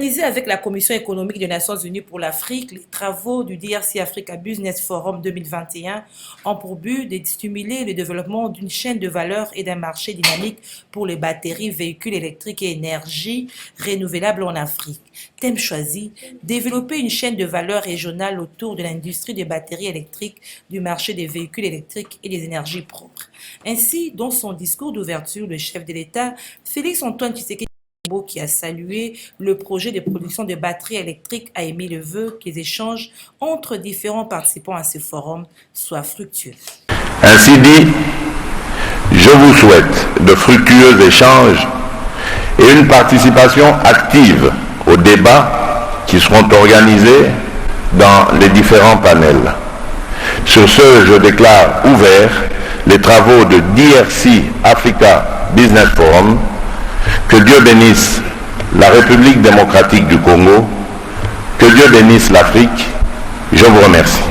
Organisé avec la Commission économique des Nations Unies pour l'Afrique, les travaux du DRC Africa Business Forum 2021 ont pour but de stimuler le développement d'une chaîne de valeur et d'un marché dynamique pour les batteries, véhicules électriques et énergies renouvelables en Afrique. Thème choisi, développer une chaîne de valeur régionale autour de l'industrie des batteries électriques, du marché des véhicules électriques et des énergies propres. Ainsi, dans son discours d'ouverture, le chef de l'État, Félix-Antoine Tshisekedi, qui a salué le projet de production de batteries électriques, a émis le vœu que les échanges entre différents participants à ce forum soient fructueux. Ainsi dit, je vous souhaite de fructueux échanges et une participation active aux débats qui seront organisés dans les différents panels. Sur ce, je déclare ouverts les travaux de DRC Africa Business Forum. Que Dieu bénisse la République démocratique du Congo, que Dieu bénisse l'Afrique. Je vous remercie.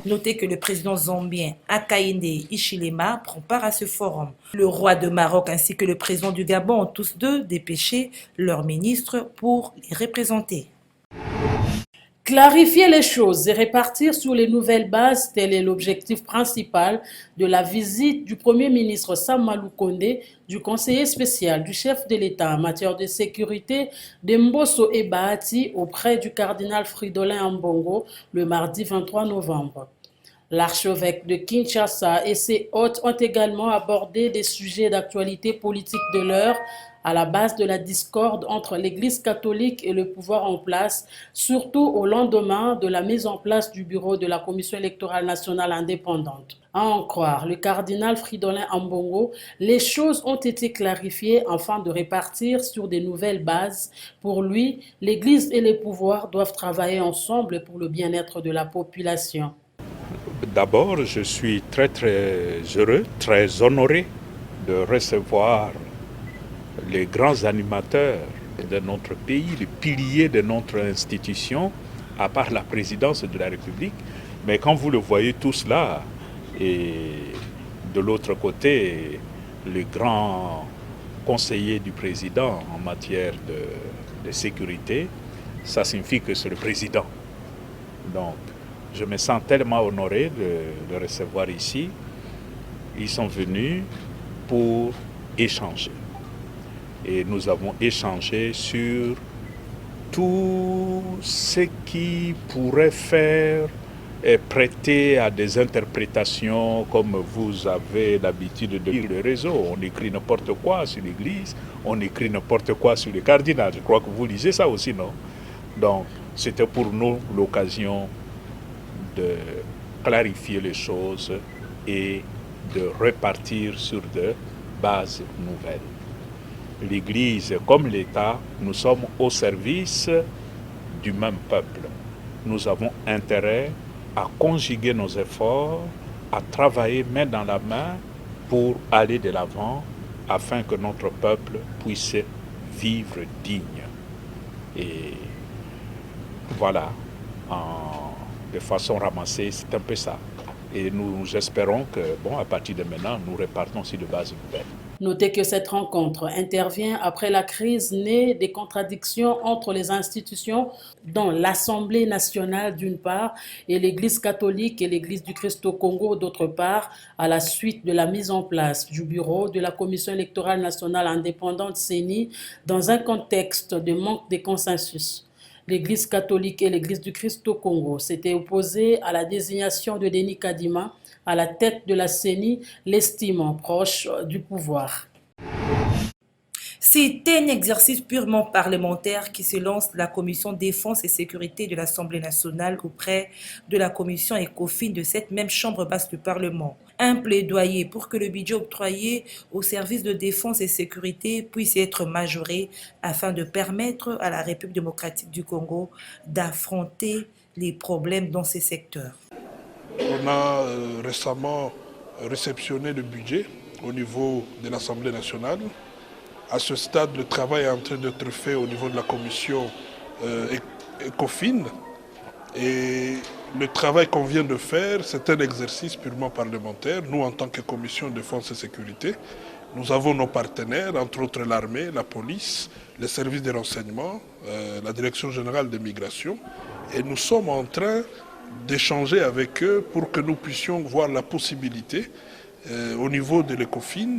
Notez que le président zambien Hakainde Hichilema prend part à ce forum. Le roi de Maroc ainsi que le président du Gabon ont tous deux dépêché leurs ministres pour les représenter. Clarifier les choses et répartir sur les nouvelles bases, tel est l'objectif principal de la visite du Premier ministre Samalou Kondé, du conseiller spécial du chef de l'État en matière de sécurité Dembosso Ebahati auprès du cardinal Fridolin Ambongo le mardi 23 novembre. L'archevêque de Kinshasa et ses hôtes ont également abordé des sujets d'actualité politique de l'heure à la base de la discorde entre l'Église catholique et le pouvoir en place, surtout au lendemain de la mise en place du bureau de la Commission électorale nationale indépendante. À en croire le cardinal Fridolin Ambongo, les choses ont été clarifiées afin de répartir sur des nouvelles bases. Pour lui, l'Église et les pouvoirs doivent travailler ensemble pour le bien-être de la population. D'abord, je suis très heureux, très honoré de recevoir les grands animateurs de notre pays, les piliers de notre institution, à part la présidence de la République. Mais quand vous le voyez tous là, et de l'autre côté, les grands conseillers du président en matière de sécurité, ça signifie que c'est le président. Donc, je me sens tellement honoré de recevoir ici. Ils sont venus pour échanger. Et nous avons échangé sur tout ce qui pourrait faire et prêter à des interprétations comme vous avez l'habitude de lire le réseau. On écrit n'importe quoi sur l'Église, on écrit n'importe quoi sur le cardinal. Je crois que vous lisez ça aussi, non? Donc, c'était pour nous l'occasion de clarifier les choses et de repartir sur de bases nouvelles. L'Église comme l'État, nous sommes au service du même peuple. Nous avons intérêt à conjuguer nos efforts, à travailler main dans la main pour aller de l'avant afin que notre peuple puisse vivre digne. Et voilà, de façon ramassée, c'est un peu ça. Et nous espérons que, à partir de maintenant, nous repartons aussi de bases nouvelles. Notez que cette rencontre intervient après la crise née des contradictions entre les institutions, dont l'Assemblée nationale d'une part et l'Église catholique et l'Église du Christ au Congo d'autre part, à la suite de la mise en place du bureau de la Commission électorale nationale indépendante CENI dans un contexte de manque de consensus. L'Église catholique et l'Église du Christ au Congo s'étaient opposées à la désignation de Denis Kadima à la tête de la CENI, l'estimant proche du pouvoir. C'est un exercice purement parlementaire qui se lance la Commission Défense et Sécurité de l'Assemblée nationale auprès de la Commission ECOFIN de cette même chambre basse du Parlement. Un plaidoyer pour que le budget octroyé aux services de défense et sécurité puisse être majoré afin de permettre à la République démocratique du Congo d'affronter les problèmes dans ces secteurs. On a récemment réceptionné le budget au niveau de l'Assemblée nationale. À ce stade, le travail est en train d'être fait au niveau de la commission ECOFIN. Et le travail qu'on vient de faire, c'est un exercice purement parlementaire. Nous, en tant que commission de défense et sécurité, Nous avons nos partenaires, entre autres l'armée, la police, les services de renseignement, la Direction générale des migrations, et nous sommes en train d'échanger avec eux pour que nous puissions voir la possibilité, au niveau de l'ECOFIN,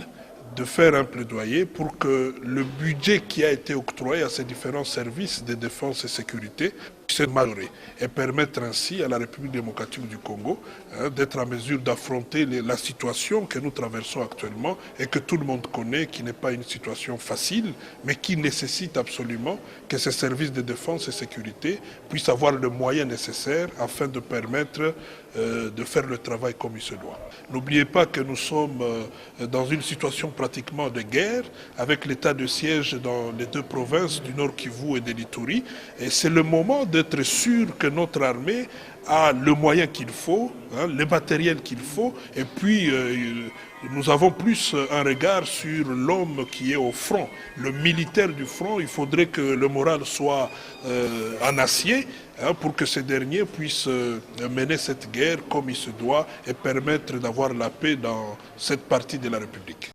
de faire un plaidoyer pour que le budget qui a été octroyé à ces différents services de défense et sécurité puisse être majoré et permettre ainsi à la République démocratique du Congo d'être en mesure d'affronter la situation que nous traversons actuellement et que tout le monde connaît, qui n'est pas une situation facile, mais qui nécessite absolument que ces services de défense et sécurité puissent avoir le moyen nécessaire afin de permettre de faire le travail comme il se doit. N'oubliez pas que nous sommes dans une situation pratiquement de guerre avec l'état de siège dans les deux provinces du Nord Kivu et de l'Ituri, et c'est le moment d'être sûr que notre armée a le moyen qu'il faut, le matériel qu'il faut, et puis nous avons plus un regard sur l'homme qui est au front, le militaire du front. Il faudrait que le moral soit en acier pour que ces derniers puissent mener cette guerre comme il se doit et permettre d'avoir la paix dans cette partie de la République.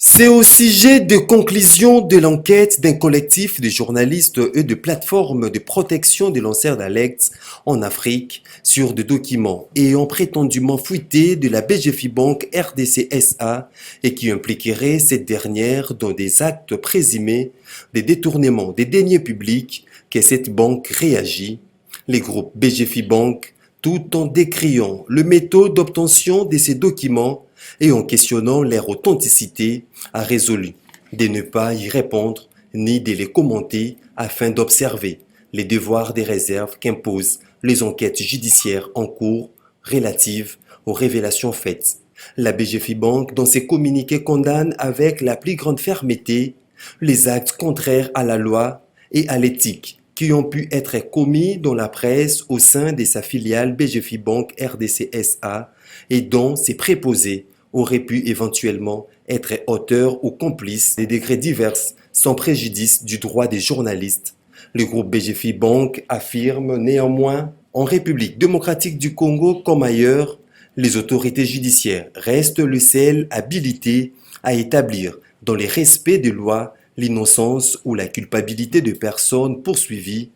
C'est au sujet de conclusion de l'enquête d'un collectif de journalistes et de plateformes de protection des lanceurs d'alerte en Afrique sur des documents ayant prétendument fuité de la BGFIBank RDC SA et qui impliqueraient cette dernière dans des actes présumés de détournement des deniers publics que cette banque réagit. Les groupes BGFIBank, tout en décriant le méthode d'obtention de ces documents et en questionnant leur authenticité, a résolu de ne pas y répondre ni de les commenter afin d'observer les devoirs des réserves qu'imposent les enquêtes judiciaires en cours relatives aux révélations faites. La BGFIBank, dans ses communiqués, condamne avec la plus grande fermeté les actes contraires à la loi et à l'éthique qui ont pu être commis dans la presse au sein de sa filiale BGFIBank RDC SA et dont ses préposés auraient pu éventuellement être auteurs ou complices des degrés divers sans préjudice du droit des journalistes. Le groupe BGFIBank affirme néanmoins, en République démocratique du Congo comme ailleurs, les autorités judiciaires restent le seul habilité à établir dans les respects des lois l'innocence ou la culpabilité de personnes poursuivies.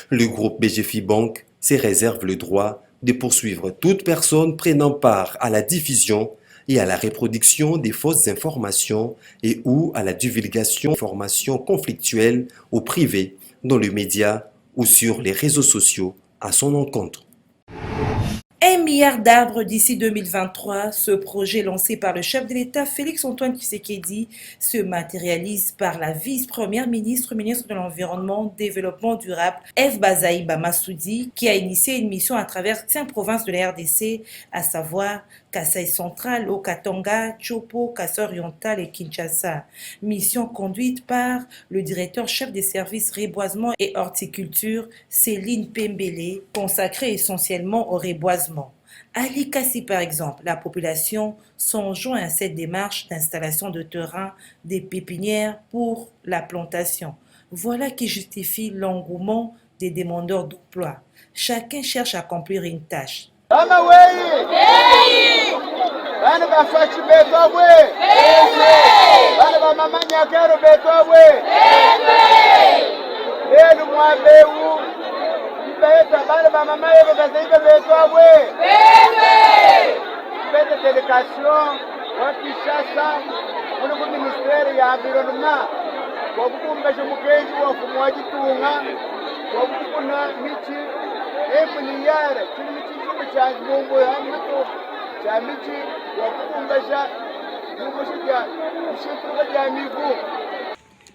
Le groupe BGFIBank se réserve le droit de poursuivre toute personne prenant part à la diffusion et à la reproduction des fausses informations et ou à la divulgation d'informations conflictuelles ou privées dans les médias ou sur les réseaux sociaux à son encontre. 1 milliard d'arbres d'ici 2023, ce projet lancé par le chef de l'État Félix-Antoine Tshisekedi se matérialise par la vice-première ministre, ministre de l'Environnement, Développement durable, F. Bazaïba Massoudi, qui a initié une mission à travers 5 provinces de la RDC, à savoir Kasaï central, Okatanga, Chopo, Kasaï oriental et Kinshasa. Mission conduite par le directeur chef des services reboisement et horticulture, Céline Pembele, consacrée essentiellement au reboisement. À Likasi, par exemple, la population s'en joint à cette démarche d'installation de terrain, des pépinières pour la plantation. Voilà qui justifie l'engouement des demandeurs d'emploi. Chacun cherche à accomplir une tâche.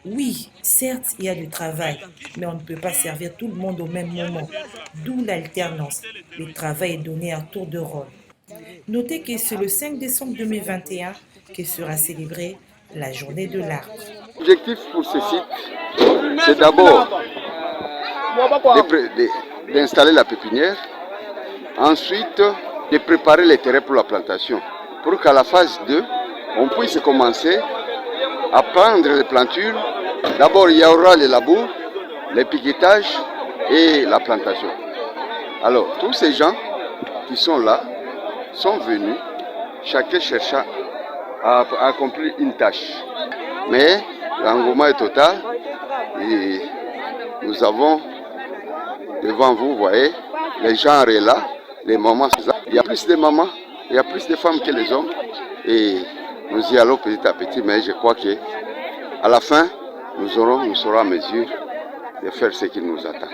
Oui, certes, il y a du travail, mais on ne peut pas servir tout le monde au même moment, d'où l'alternance. Le travail est donné à tour de rôle. Notez que c'est le 5 décembre 2021 que sera célébrée la journée de l'arbre. L'objectif pour ce site, c'est d'abord d'installer la pépinière, ensuite de préparer les terrains pour la plantation, pour qu'à la phase 2, on puisse commencer à prendre les plantures. D'abord, il y aura les labours, les piquetages et la plantation. Alors, tous ces gens qui sont là sont venus, chacun cherchant a accompli une tâche. Mais l'engouement est total et nous avons devant vous, vous voyez, les gens sont là, les mamans sont là. Il y a plus de mamans, il y a plus de femmes que les hommes et nous y allons petit à petit, mais je crois qu'à la fin, nous serons en mesure de faire ce qui nous attend.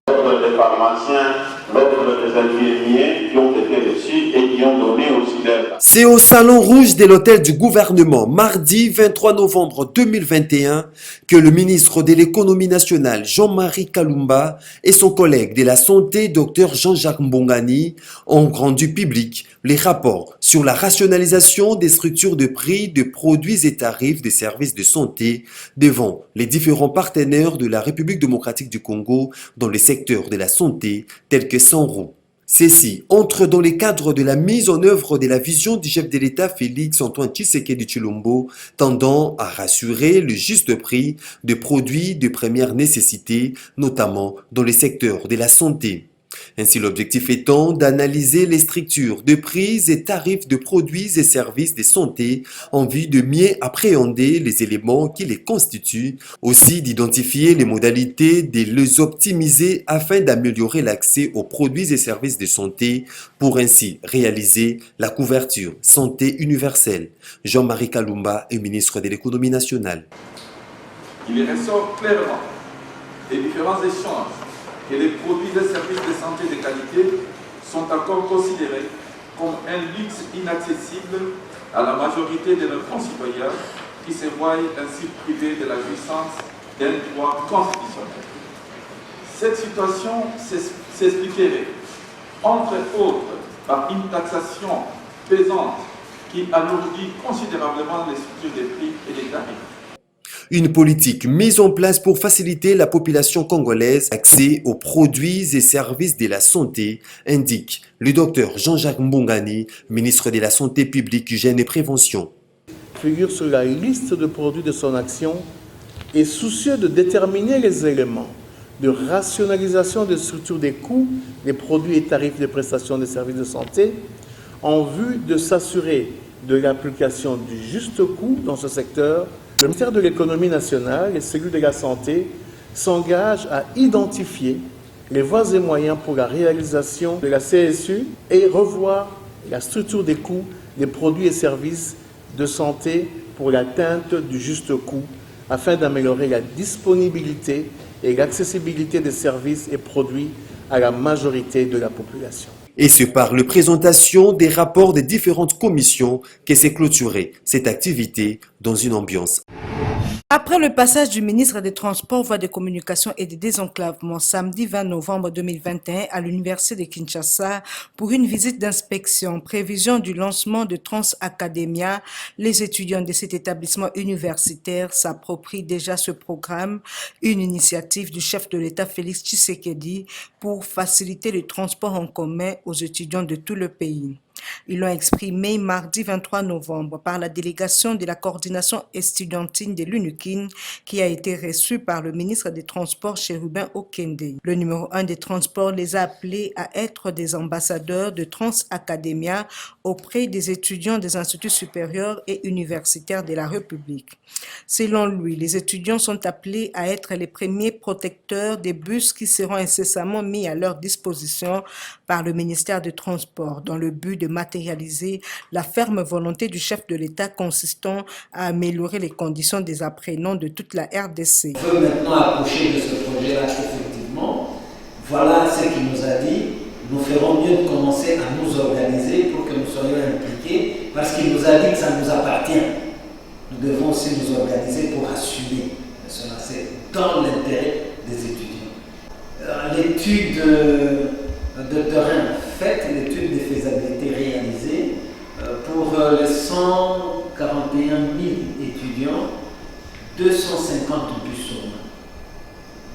Des pharmaciens, l'ordre des infirmiers qui ont été reçus et qui ont donné aussi leur... C'est au Salon Rouge de l'Hôtel du gouvernement, mardi 23 novembre 2021, que le ministre de l'Économie nationale, Jean-Marie Kalumba, et son collègue de la Santé, Dr Jean-Jacques Mbongani, ont rendu public les rapports sur la rationalisation des structures de prix de produits et tarifs des services de santé devant les différents partenaires de la République démocratique du Congo dans le secteur de la santé, tels que Sanro. Ceci entre dans les cadres de la mise en œuvre de la vision du chef de l'État Félix Antoine Tshisekedi Tshilombo, tendant à rassurer le juste prix de produits de première nécessité, notamment dans le secteur de la santé. Ainsi, l'objectif étant d'analyser les structures de prix et tarifs de produits et services de santé en vue de mieux appréhender les éléments qui les constituent, aussi d'identifier les modalités de les optimiser afin d'améliorer l'accès aux produits et services de santé pour ainsi réaliser la couverture santé universelle. Jean-Marie Kalumba est ministre de l'Économie nationale. Il ressort clairement des différents échanges que les produits et services de santé de qualité sont encore considérés comme un luxe inaccessible à la majorité de nos concitoyens qui se voient ainsi privés de la jouissance d'un droit constitutionnel. Cette situation s'expliquerait, entre autres, par une taxation pesante qui alourdit considérablement les structures des prix et des tarifs. Une politique mise en place pour faciliter la population congolaise l'accès aux produits et services de la santé, indique le docteur Jean-Jacques Mbongani, ministre de la Santé publique, Hygiène et Prévention. Figure sur la liste de produits de son action et soucieux de déterminer les éléments de rationalisation des structures des coûts, des produits et tarifs de prestations des services de santé en vue de s'assurer de l'application du juste coût dans ce secteur. Le ministère de l'Économie nationale et celui de la Santé s'engagent à identifier les voies et moyens pour la réalisation de la CSU et revoir la structure des coûts des produits et services de santé pour l'atteinte du juste coût afin d'améliorer la disponibilité et l'accessibilité des services et produits à la majorité de la population. Et c'est par la présentation des rapports des différentes commissions que s'est clôturée cette activité dans une ambiance. Après le passage du ministre des Transports, Voies de Communication et des Désenclavements samedi 20 novembre 2021 à l'Université de Kinshasa pour une visite d'inspection, prévision du lancement de Trans Academia, les étudiants de cet établissement universitaire s'approprient déjà ce programme, une initiative du chef de l'État Félix Tshisekedi pour faciliter le transport en commun aux étudiants de tout le pays. Ils l'ont exprimé mardi 23 novembre par la délégation de la coordination estudiantine de l'UNUKIN qui a été reçue par le ministre des Transports Chérubin Okende. Le numéro 1 des Transports les a appelés à être des ambassadeurs de Trans Academia auprès des étudiants des instituts supérieurs et universitaires de la République. Selon lui, les étudiants sont appelés à être les premiers protecteurs des bus qui seront incessamment mis à leur disposition par le ministère des Transports dans le but de matérialiser la ferme volonté du chef de l'État consistant à améliorer les conditions des apprenants de toute la RDC. On veut maintenant approcher de ce projet-là, effectivement. Voilà ce qu'il nous a dit. Nous ferons mieux de commencer à nous organiser pour que nous soyons impliqués, parce qu'il nous a dit que ça nous appartient. Nous devons aussi nous organiser pour assumer. Cela, c'est dans l'intérêt des étudiants. L'étude de terrain faite, l'étude de faisabilité réalisée pour les 141 000 étudiants, 250 bus au moins.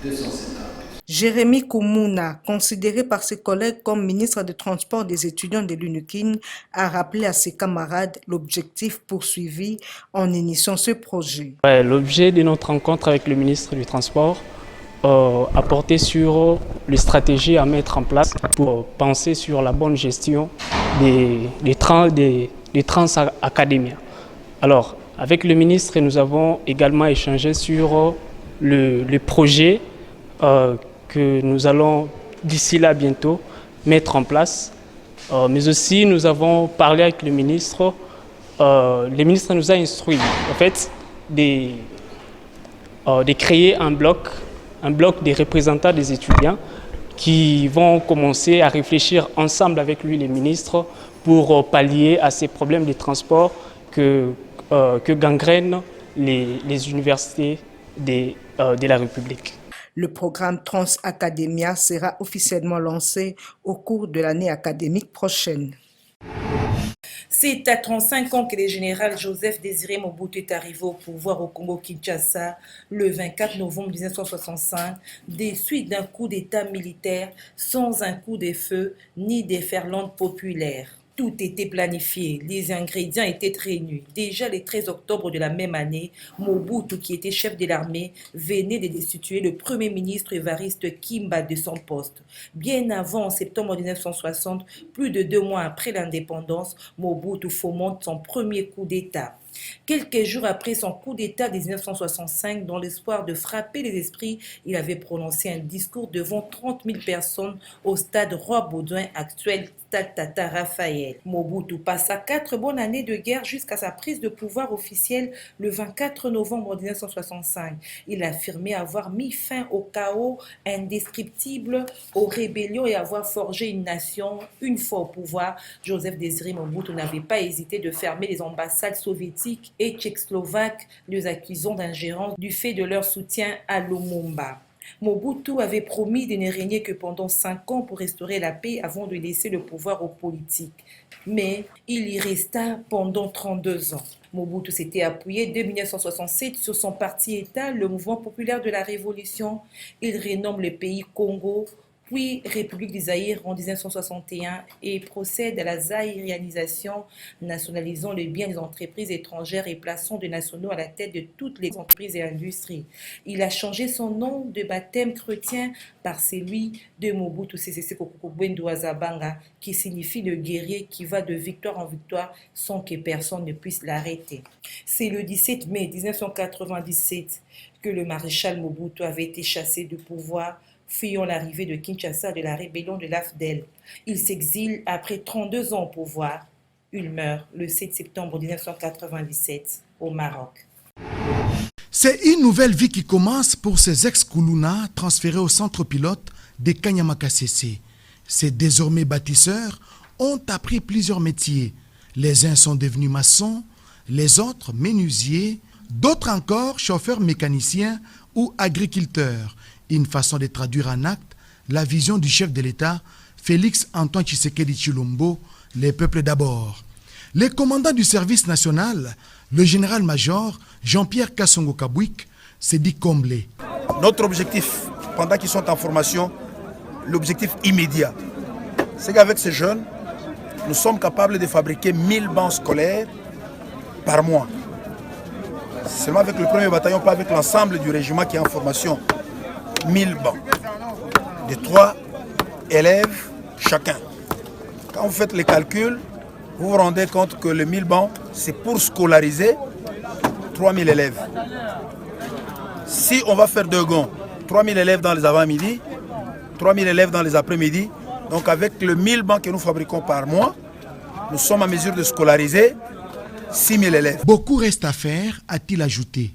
250 bus. Jérémy Koumouna, considéré par ses collègues comme ministre des Transports des étudiants de l'UNUKIN, a rappelé à ses camarades l'objectif poursuivi en initiant ce projet. L'objet de notre rencontre avec le ministre du Transport a porté sur les stratégies à mettre en place pour penser sur la bonne gestion des de Trans Academia. Alors, avec le ministre, nous avons également échangé sur le projet que nous allons d'ici là bientôt mettre en place. Mais aussi, nous avons parlé avec le ministre. Le ministre nous a instruit, en fait, de créer un bloc des représentants des étudiants qui vont commencer à réfléchir ensemble avec lui, les ministres, pour pallier à ces problèmes de transport que gangrènent les universités de la République. Le programme Trans Academia sera officiellement lancé au cours de l'année académique prochaine. C'est à 35 ans que le général Joseph Désiré Mobutu est arrivé au pouvoir au Congo-Kinshasa le 24 novembre 1965, des suites d'un coup d'État militaire sans un coup de feu ni déferlante populaire. Tout était planifié, les ingrédients étaient réunis. Déjà le 13 octobre de la même année, Mobutu, qui était chef de l'armée, venait de destituer le premier ministre Évariste Kimba de son poste. Bien avant, en septembre 1960, plus de 2 mois après l'indépendance, Mobutu fomente son premier coup d'État. Quelques jours après son coup d'État de 1965, dans l'espoir de frapper les esprits, il avait prononcé un discours devant 30 000 personnes au stade Roi-Baudouin, actuel stade Tata Raphaël. Mobutu passa 4 bonnes années de guerre jusqu'à sa prise de pouvoir officielle le 24 novembre 1965. Il affirmait avoir mis fin au chaos indescriptible, aux rébellions et avoir forgé une nation. Une fois au pouvoir, Joseph Désiré Mobutu n'avait pas hésité de fermer les ambassades soviétiques et tchécoslovaques, les accusant d'ingérence du fait de leur soutien à Lumumba. Mobutu avait promis de ne régner que pendant 5 ans pour restaurer la paix avant de laisser le pouvoir aux politiques. Mais il y resta pendant 32 ans. Mobutu s'était appuyé dès 1967 sur son parti-État, le Mouvement populaire de la Révolution. Il renomme le pays Congo, puis République du Zaïre en 1961 et procède à la zaïrianisation, nationalisant les biens des entreprises étrangères et plaçant des nationaux à la tête de toutes les entreprises et industries. Il a changé son nom de baptême chrétien par celui de Mobutu Sese Seko Kuku Azabanga, qui signifie le guerrier qui va de victoire en victoire sans que personne ne puisse l'arrêter. C'est le 17 mai 1997 que le maréchal Mobutu avait été chassé du pouvoir, fuyant l'arrivée de Kinshasa de la rébellion de l'AFDEL. Il s'exile après 32 ans au pouvoir. Il meurt le 7 septembre 1997 au Maroc. C'est une nouvelle vie qui commence pour ces ex-Koulouna transférés au centre pilote de Kanyama-Kasese. Ces désormais bâtisseurs ont appris plusieurs métiers. Les uns sont devenus maçons, les autres menuisiers, d'autres encore chauffeurs mécaniciens ou agriculteurs. Une façon de traduire en acte la vision du chef de l'État, Félix Antoine Tshisekedi Tshilombo, les peuples d'abord. Les commandants du service national, le général-major Jean-Pierre Kassongo Kabouik, s'est dit comblé. Notre objectif, pendant qu'ils sont en formation, l'objectif immédiat, c'est qu'avec ces jeunes, nous sommes capables de fabriquer 1000 bancs scolaires par mois. Seulement avec le premier bataillon, pas avec l'ensemble du régiment qui est en formation. 1000 bancs, de 3 élèves chacun. Quand vous faites les calculs, vous vous rendez compte que les 1000 bancs, c'est pour scolariser 3000 élèves. Si on va faire 2 gonds, 3000 élèves dans les avant-midi, 3000 élèves dans les après-midi, donc avec le 1000 bancs que nous fabriquons par mois, nous sommes en mesure de scolariser 6000 élèves. Beaucoup reste à faire, a-t-il ajouté.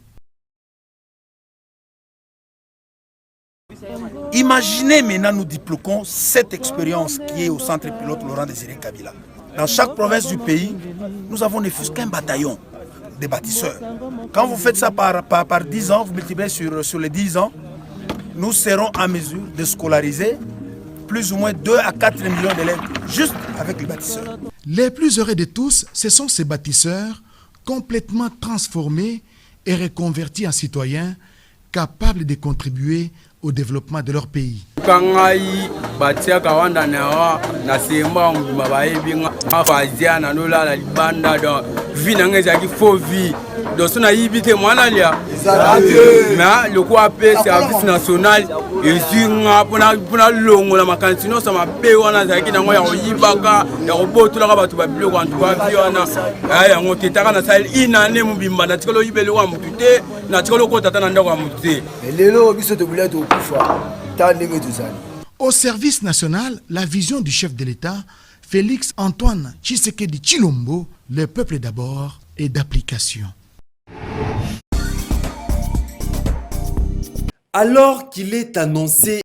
Imaginez maintenant, nous diploquons cette expérience qui est au centre pilote Laurent Désiré Kabila. Dans chaque province du pays, nous avons ne fût qu'un bataillon de bâtisseurs. Quand vous faites ça par 10 ans, vous multipliez sur les 10 ans, nous serons en mesure de scolariser plus ou moins 2 à 4 millions d'élèves juste avec les bâtisseurs. Les plus heureux de tous, ce sont ces bâtisseurs complètement transformés et reconvertis en citoyens capables de contribuer au développement de leur pays. vie na ngai ezalaki faux vie donc so nayibi te mwana lia mais le coup appelé service national ezwi nga mpona longola makanisi nyonso mabe wana ezalaki nango ya koyibaka ya kobotolaka bato babiloko antu bavi wana yango te taka nasali inane mobimba natikala oyibela eloko ya motu te natikala okota ata na ndako ya motu te lelo biso tobulai tokufa ta ndenge tozali. Au service national, la vision du chef de l'État, Félix Antoine Tshisekedi Tshilombo, le peuple d'abord et d'application. Alors qu'il est annoncé